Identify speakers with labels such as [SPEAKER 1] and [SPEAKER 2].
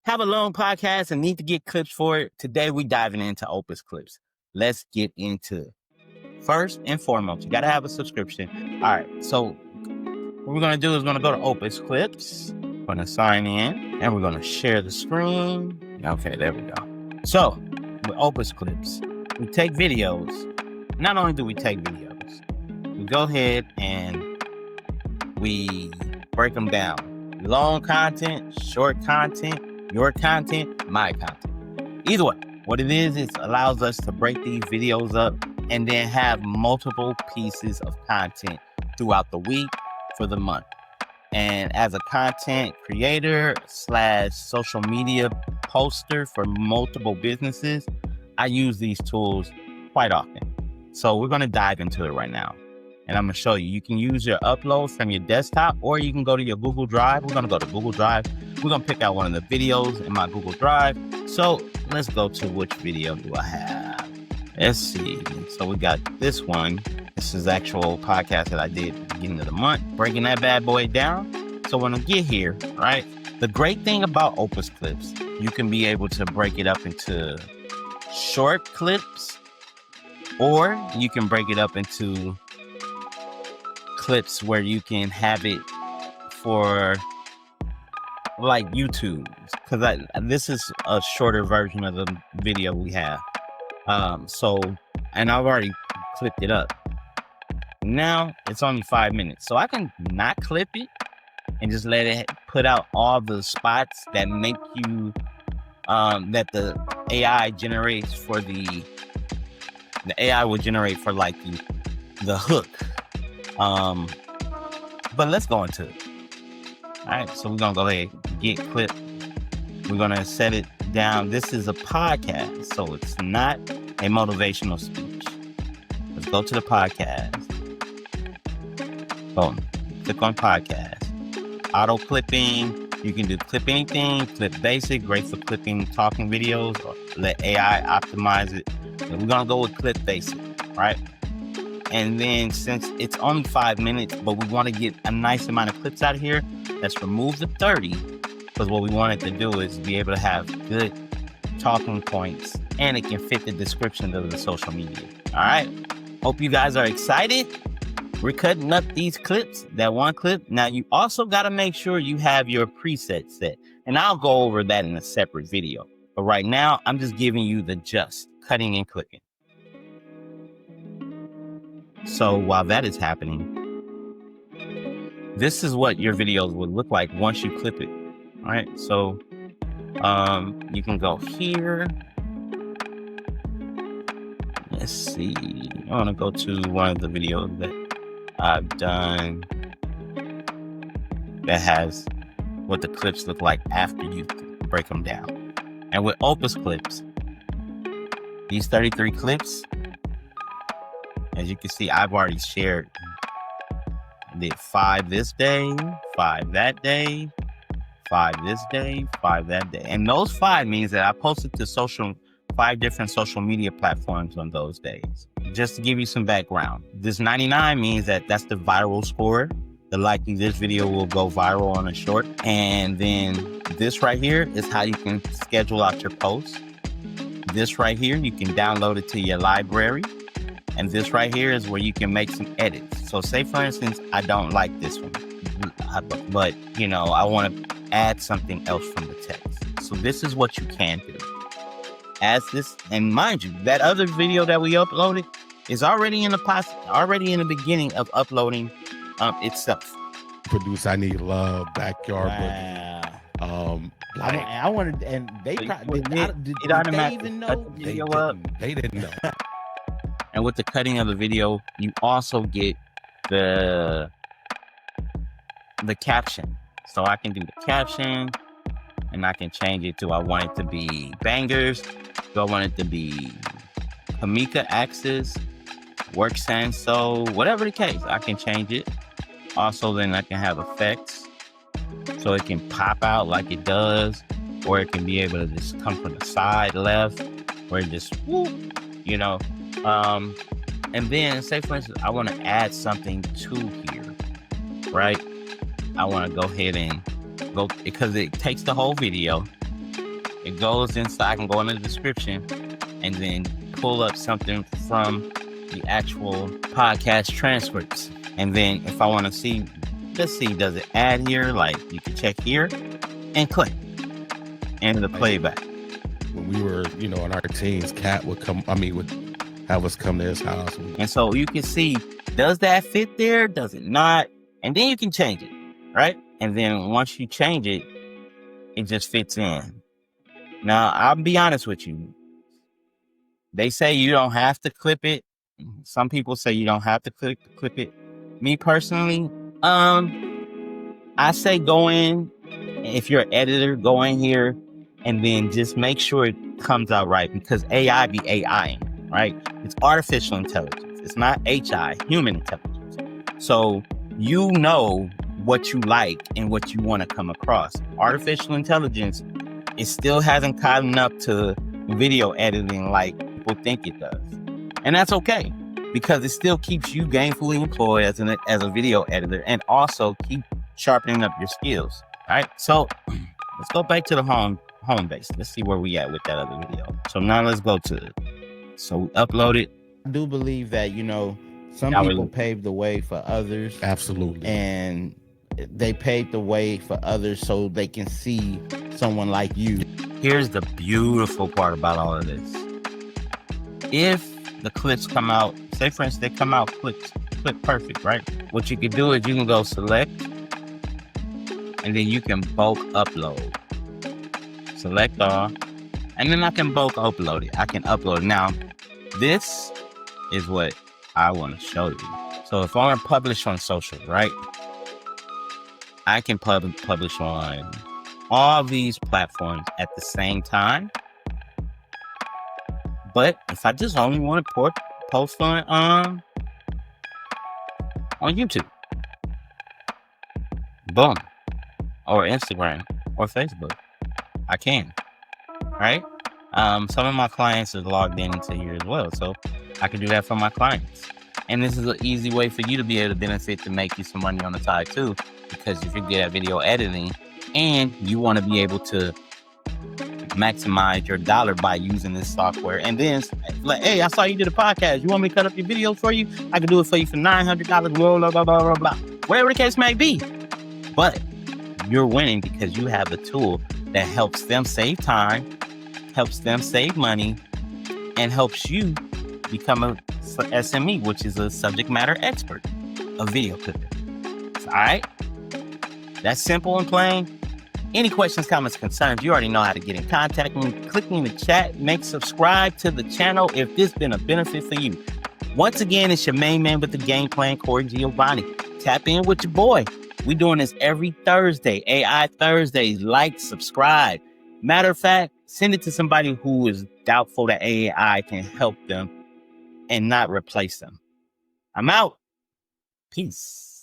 [SPEAKER 1] have a long podcast and need to get clips for it? Today we diving into Opus clips. Let's get into it. First and foremost, you got to have a subscription. All right, so what we're going to do is we're going to go to Opus clips. We're going to sign in and we're going to share the screen. Okay, there we go. So with Opus clips, we take videos. Not only do we take videos, we go ahead and we break them down. Long content, short content, your content, my content. Either way, what it is, it allows us to break these videos up and then have multiple pieces of content throughout the week for the month. And as a content creator / social media poster for multiple businesses, I use these tools quite often. So we're going to dive into it right now. And I'm going to show you. You can use your upload from your desktop, or you can go to your Google Drive. We're going to go to Google Drive. We're going to pick out one of the videos in my Google Drive. So let's go to which video do I have? Let's see. So we got this one. This is actual podcast that I did at the beginning of the month, breaking that bad boy down. So when I get here, right, the great thing about Opus clips, you can be able to break it up into short clips, or you can break it up into clips where you can have it for like YouTube, because this is a shorter version of the video we have. And I've already clipped it up. Now it's only 5 minutes, so I can not clip it and just let it put out all the spots that make you that the AI generates for the AI will generate for like the hook. But let's go into it. All right, so we're gonna go ahead and get clip. We're gonna set it down. This is a podcast, so it's not a motivational speech. Let's go to the podcast. Boom. Click on podcast. Auto clipping. You can do clip anything. Clip basic, great for clipping talking videos, or let AI optimize it. And we're gonna go with clip basic, right? And then since it's only 5 minutes, but we want to get a nice amount of clips out of here, let's remove the 30, because what we want it to do is be able to have good talking points, and it can fit the description of the social media. All right. Hope you guys are excited. We're cutting up these clips, that one clip. Now, you also got to make sure you have your preset set, and I'll go over that in a separate video. But right now, I'm just giving you the just cutting and clicking. So while that is happening, this is what your videos would look like once you clip it. All right. So you can go here. Let's see. I want to go to one of the videos that I've done that has what the clips look like after you break them down. And with Opus clips, these 33 clips, as you can see, I've already shared. I did 5 this day, 5 that day, 5 this day, 5 that day. And those 5 means that I posted to 5 different social media platforms on those days. Just to give you some background, this 99 means that that's the viral score. The likely this video will go viral on a short. And then this right here is how you can schedule out your posts. This right here, you can download it to your library. And this right here is where you can make some edits. So say, for instance, I don't like this one, but, you know, I want to add something else from the text. So this is what you can do. As this, and mind you, that other video that we uploaded is already in the beginning of uploading itself.
[SPEAKER 2] Produce I Need Love, Backyard Boogie.
[SPEAKER 3] I wanted, and they probably did they even know?
[SPEAKER 2] They didn't know.
[SPEAKER 1] And with the cutting of the video, you also get the caption. So I can do the caption, and I can change it to I want it to be bangers. Do I want it to be Kamika Axis, Work Sanso, whatever the case, I can change it. Also, then I can have effects. So it can pop out like it does, or it can be able to just come from the side left, where it just whoop, you know. And then say, for instance, I want to add something to here, right? I want to go ahead and go, because it takes the whole video it goes inside. I can go in the description and then pull up something from the actual podcast transcripts. And then if I want to see, let's see, does it add here? Like you can check here and click into the playback.
[SPEAKER 2] When we were, in our teens, Kat would have us come to his house.
[SPEAKER 1] And so you can see, does that fit there? Does it not? And then you can change it, right? And then once you change it, it just fits in. Now, I'll be honest with you. They say you don't have to clip it. Some people say you don't have to clip it. Me personally, I say go in. If you're an editor, go in here and then just make sure it comes out right, because AI be AI, right? It's artificial intelligence. It's not HI, human intelligence. So you know what you like and what you want to come across. Artificial intelligence, it still hasn't caught up to video editing like people think it does. And that's okay, because it still keeps you gainfully employed as a video editor, and also keep sharpening up your skills. All right, so let's go back to the home base. Let's see where we at with that other video. So now let's go to it. So we upload it.
[SPEAKER 3] I do believe that, some people paved the way for others.
[SPEAKER 2] Absolutely.
[SPEAKER 3] And they paved the way for others so they can see someone like you.
[SPEAKER 1] Here's the beautiful part about all of this. If the clips come out, say for instance, they come out clip perfect, right? What you can do is you can go select, and then you can bulk upload. Select all, and then I can bulk upload it. I can upload it. Now, this is what I want to show you. So if I want to publish on social, right? I can publish on all these platforms at the same time. But if I just only want to post on YouTube, boom, or Instagram or Facebook, I can, right? Some of my clients are logged into here as well, so I can do that for my clients. And this is an easy way for you to be able to benefit, to make you some money on the side too, because if you're good at video editing and you want to be able to maximize your dollar by using this software, and then like, hey, I saw you did a podcast, you want me to cut up your videos for you? I can do it for you for $900, blah, blah, blah, blah, blah, whatever the case may be. But you're winning because you have a tool that helps them save time, helps them save money, and helps you become a SME, which is a subject matter expert of video clipping. All right, that's simple and plain. Any questions, comments, concerns, you already know how to get in contact with me. Click in the chat, subscribe to the channel if this been a benefit for you. Once again, it's your main man with the game plan, Corey Giovanni. Tap in with your boy. We doing this every Thursday, AI Thursdays. Like, subscribe. Matter of fact, send it to somebody who is doubtful that AI can help them and not replace them. I'm out. Peace.